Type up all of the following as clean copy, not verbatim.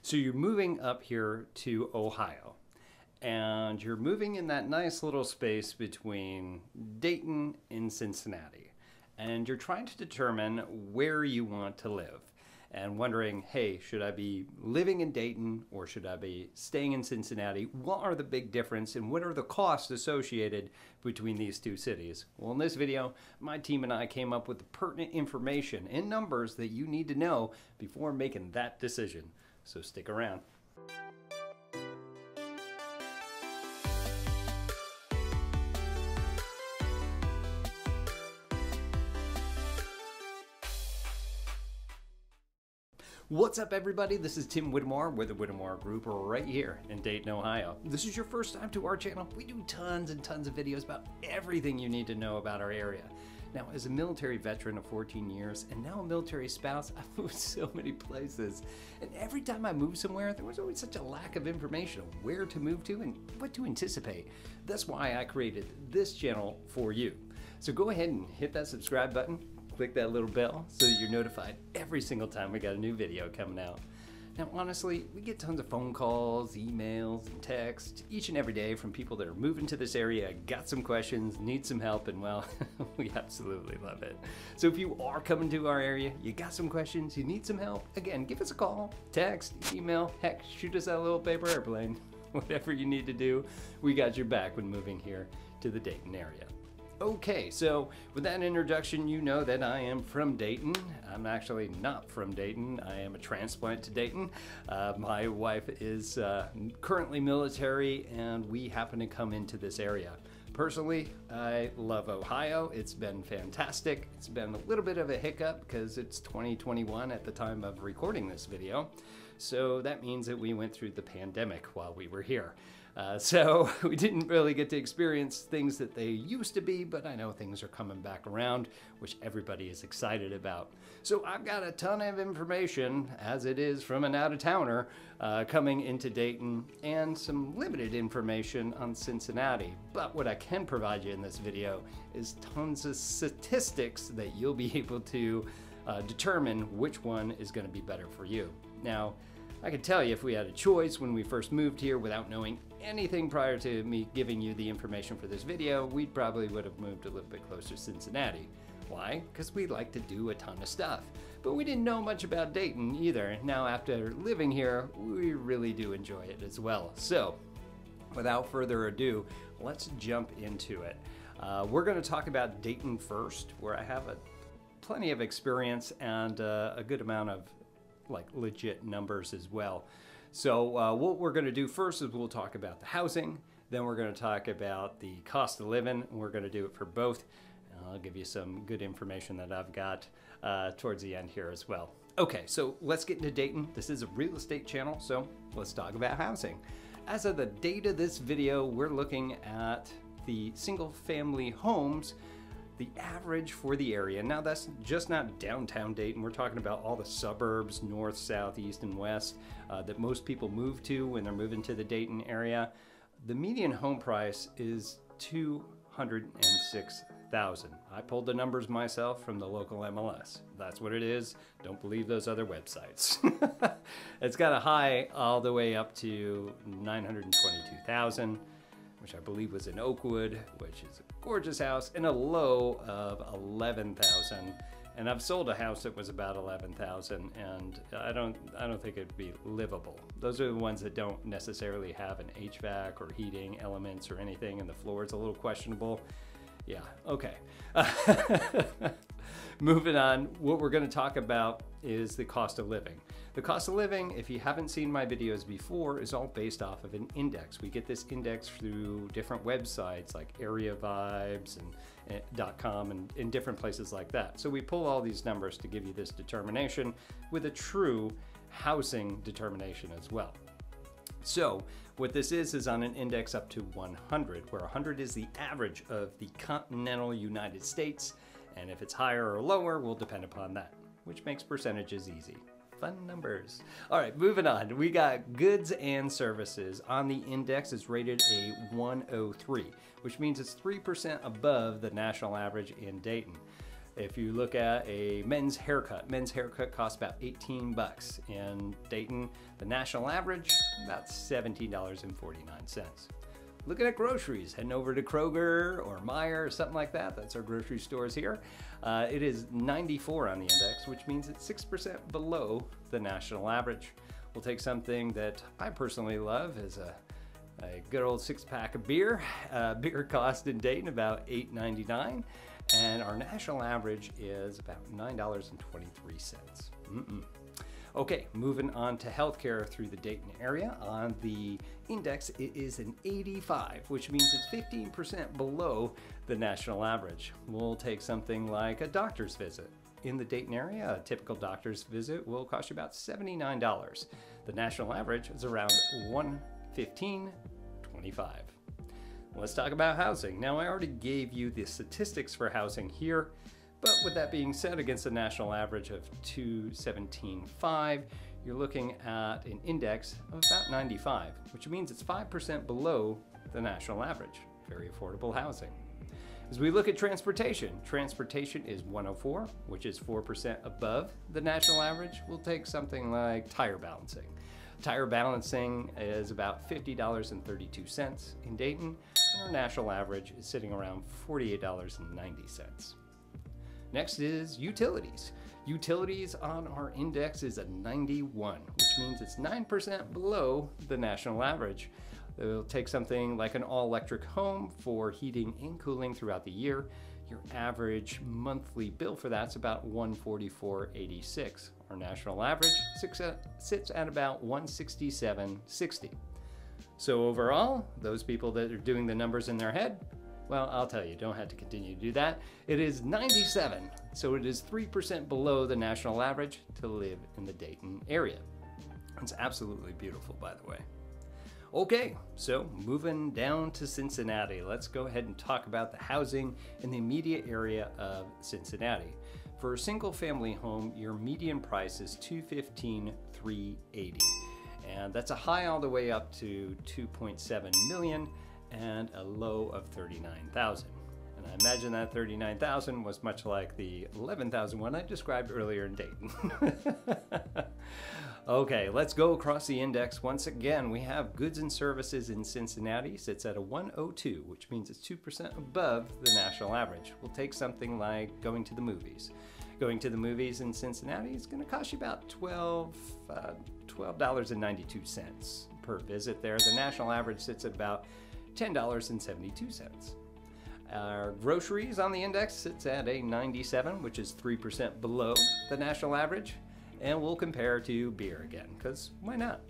So you're moving up here to Ohio, and you're moving in that nice little space between Dayton and Cincinnati. And you're trying to determine where you want to live and wondering, hey, should I be living in Dayton or should I be staying in Cincinnati? What are the big difference and what are the costs associated between these two cities? Well, in this video, my team and I came up with the pertinent information and numbers that you need to know before making that decision. So stick around. What's up, everybody? This is Tim Whittemore with the Whittemore Group right here in Dayton, Ohio. If this is your first time to our channel, we do tons and tons of videos about everything you need to know about our area. Now, as a military veteran of 14 years and now a military spouse, I've moved so many places. And every time I moved somewhere, there was always such a lack of information of where to move to and what to anticipate. That's why I created this channel for you. So go ahead and hit that subscribe button. Click that little bell so that you're notified every single time we got a new video coming out. Now, honestly, we get tons of phone calls, emails, and texts each and every day from people that are moving to this area, got some questions, need some help, and well, we absolutely love it. So if you are coming to our area, you got some questions, you need some help, again, give us a call, text, email, heck, shoot us that little paper airplane. Whatever you need to do, we got your back when moving here to the Dayton area. Okay, so with that introduction, you know that I am from Dayton. I'm actually not from Dayton. I am a transplant to Dayton. My wife is currently military, and we happen to come into this area. Personally, I love Ohio. It's been fantastic. It's been a little bit of a hiccup because it's 2021 at the time of recording this video. So that means that we went through the pandemic while we were here. So we didn't really get to experience things that they used to be, but I know things are coming back around, which everybody is excited about. So I've got a ton of information, as it is from an out-of-towner, coming into Dayton, and some limited information on Cincinnati. But what I can provide you in this video is tons of statistics that you'll be able to determine which one is going to be better for you. Now, I can tell you if we had a choice when we first moved here without knowing anything prior to me giving you the information for this video, we probably would have moved a little bit closer to Cincinnati. Why? Because we like to do a ton of stuff. But we didn't know much about Dayton either. Now, after living here, we really do enjoy it as well. So, without further ado, let's jump into it. We're going to talk about Dayton first, where I have plenty of experience and a good amount of legit numbers as well. So what we're going to do first is we'll talk about the housing, then we're going to talk about the cost of living, and we're going to do it for both. I'll give you some good information that I've got towards the end here as well. Okay, so let's get into Dayton. This is a real estate channel, so let's talk about housing. As of the date of this video, we're looking at the single family homes, the average for the area. Now, that's just not downtown Dayton. We're talking about all the suburbs, north, south, east, and west that most people move to when they're moving to the Dayton area. The median home price is $206,000. I pulled the numbers myself from the local MLS. That's what it is. Don't believe those other websites. It's got a high all the way up to $922,000. which I believe was in Oakwood, which is a gorgeous house, and a low of $11,000. And I've sold a house that was about $11,000, and I don't think it'd be livable. Those are the ones that don't necessarily have an HVAC or heating elements or anything, and the floor is a little questionable. Yeah, okay. Moving on, what we're going to talk about is the cost of living. The cost of living, if you haven't seen my videos before, is all based off of an index. We get this index through different websites like AreaVibes and .com and different places like that. So we pull all these numbers to give you this determination with a true housing determination as well. So what this is on an index up to 100, where 100 is the average of the continental United States, and if it's higher or lower will depend upon that, which makes percentages easy. Fun numbers. All right, moving on. We got goods and services. On the index, it's rated a 103, which means it's 3% above the national average in Dayton. If you look at a men's haircut costs about 18 bucks. In Dayton, the national average, about $17.49. Looking at groceries, heading over to Kroger or Meijer or something like that. That's our grocery stores here. It is 94 on the index, which means it's 6% below the national average. We'll take something that I personally love as a good old 6-pack of beer. Beer cost in Dayton about $8.99, and our national average is about $9.23. Okay, moving on to healthcare through the Dayton area. On the index, it is an 85, which means it's 15% below the national average. We'll take something like a doctor's visit. In the Dayton area, a typical doctor's visit will cost you about $79. The national average is around $115.25. Let's talk about housing. Now, I already gave you the statistics for housing here, but with that being said, against a national average of 217.5, you're looking at an index of about 95, which means it's 5% below the national average. Very affordable housing. As we look at transportation is 104, which is 4% above the national average. We'll take something like tire balancing. Tire balancing is about $50.32 in Dayton, and our national average is sitting around $48.90. Next is utilities. Utilities on our index is a 91, which means it's 9% below the national average. We'll take something like an all-electric home for heating and cooling throughout the year. Your average monthly bill for that's about $144.86. Our national average sits at about $167.60. So overall, those people that are doing the numbers in their head, well, I'll tell you, don't have to continue to do that. It is 97, so it is 3% below the national average to live in the Dayton area. It's absolutely beautiful, by the way. Okay, so moving down to Cincinnati, let's go ahead and talk about the housing in the immediate area of Cincinnati. For a single family home, your median price is $215,380, and that's a high all the way up to $2.7 million and a low of $39,000. And I imagine that $39,000 was much like the $11,000 one I described earlier in Dayton. Okay, let's go across the index. Once again, we have goods and services in Cincinnati sits at a 102, which means it's 2% above the national average. We'll take something like going to the movies. Going to the movies in Cincinnati is going to cost you about $12.92 per visit there. The national average sits at about $10.72. Our groceries on the index sits at a 97, which is 3% below the national average. And we'll compare to beer again, because why not?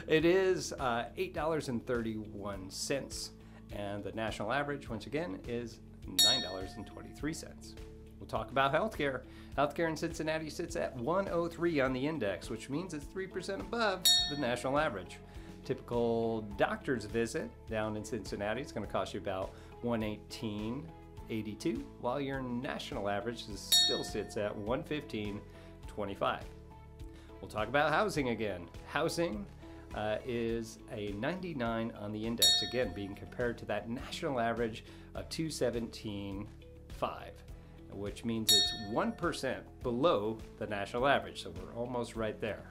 It is $8.31, and the national average, once again, is $9.23. We'll talk about healthcare. Healthcare in Cincinnati sits at 103 on the index, which means it's 3% above the national average. Typical doctor's visit down in Cincinnati is going to cost you about $118.82, while your national average still sits at $115.25. We'll talk about housing again. Housing is a 99 on the index, again being compared to that national average of 217.5, which means it's 1% below the national average, so we're almost right there.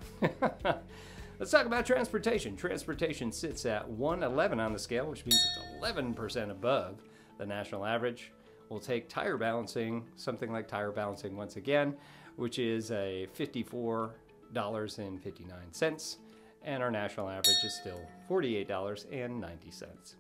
Let's talk about transportation. Transportation sits at 111 on the scale, which means it's 11% above the national average. We'll take tire balancing, something like tire balancing once again, which is a $54.59, and our national average is still $48.90.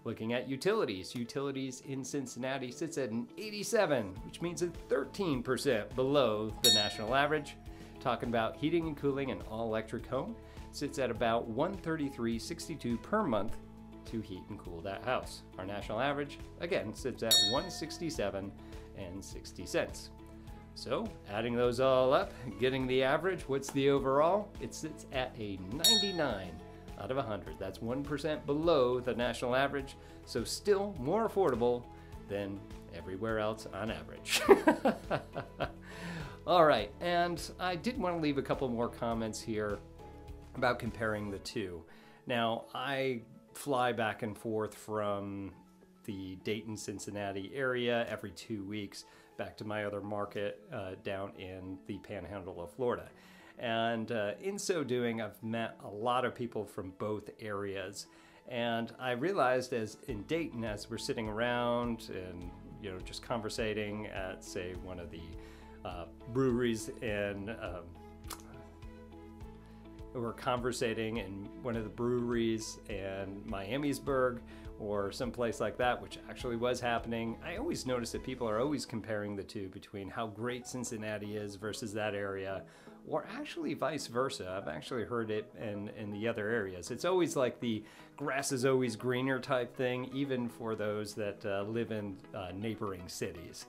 Looking at utilities, utilities in Cincinnati sits at an 87, which means it's 13% below the national average. Talking about heating and cooling, an all-electric home sits at about $133.62 per month to heat and cool that house. Our national average, again, sits at $167.60. So, adding those all up, getting the average, what's the overall? It sits at a 99 out of 100. That's 1% below the national average, so still more affordable than everywhere else on average. All right, and I did want to leave a couple more comments here about comparing the two. Now, I fly back and forth from the Dayton, Cincinnati area every 2 weeks, back to my other market down in the Panhandle of Florida. And in so doing, I've met a lot of people from both areas. And I realized as in Dayton, as we're sitting around and, you know, just conversating at, say, one of the breweries in, we're conversating in one of the breweries in Miamisburg or someplace like that, which actually was happening. I always notice that people are always comparing the two between how great Cincinnati is versus that area, or actually vice versa. I've actually heard it in the other areas. It's always like the grass is always greener type thing, even for those that live in neighboring cities.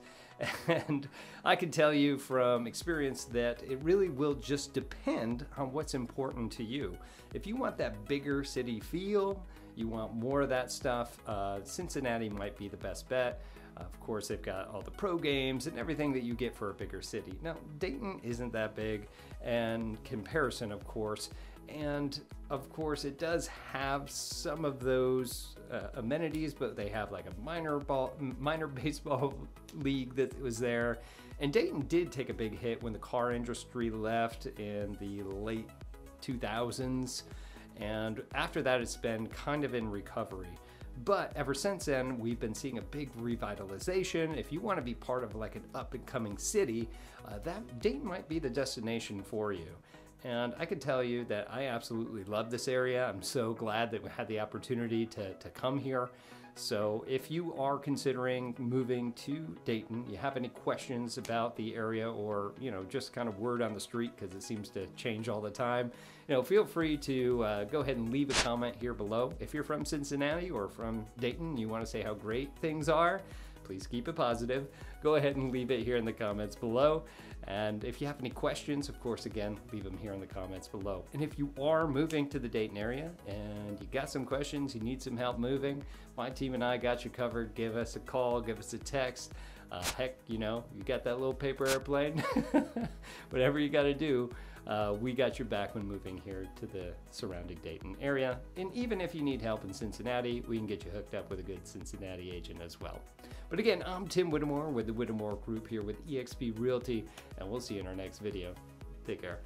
And I can tell you from experience that it really will just depend on what's important to you. If you want that bigger city feel, you want more of that stuff, Cincinnati might be the best bet. Of course, they've got all the pro games and everything that you get for a bigger city. Now, Dayton isn't that big in comparison, of course. And of course, it does have some of those amenities, but they have like a minor baseball league that was there. And Dayton did take a big hit when the car industry left in the late 2000s. And after that, it's been kind of in recovery. But ever since then, we've been seeing a big revitalization. If you want to be part of like an up and coming city, that Dayton might be the destination for you. And I can tell you that I absolutely love this area. I'm so glad that we had the opportunity to come here. So if you are considering moving to Dayton, you have any questions about the area, or, you know, just kind of word on the street, because it seems to change all the time, you know, feel free to go ahead and leave a comment here below. If you're from Cincinnati or from Dayton, you want to say how great things are, please keep it positive. Go ahead and leave it here in the comments below. And if you have any questions, of course, again, leave them here in the comments below. And if you are moving to the Dayton area and you got some questions, you need some help moving, my team and I got you covered. Give us a call, give us a text. Heck, you know, you got that little paper airplane, whatever you got to do, we got your back when moving here to the surrounding Dayton area. And even if you need help in Cincinnati, we can get you hooked up with a good Cincinnati agent as well. But again, I'm Tim Whittemore with the Whittemore Group here with eXp Realty, and we'll see you in our next video. Take care.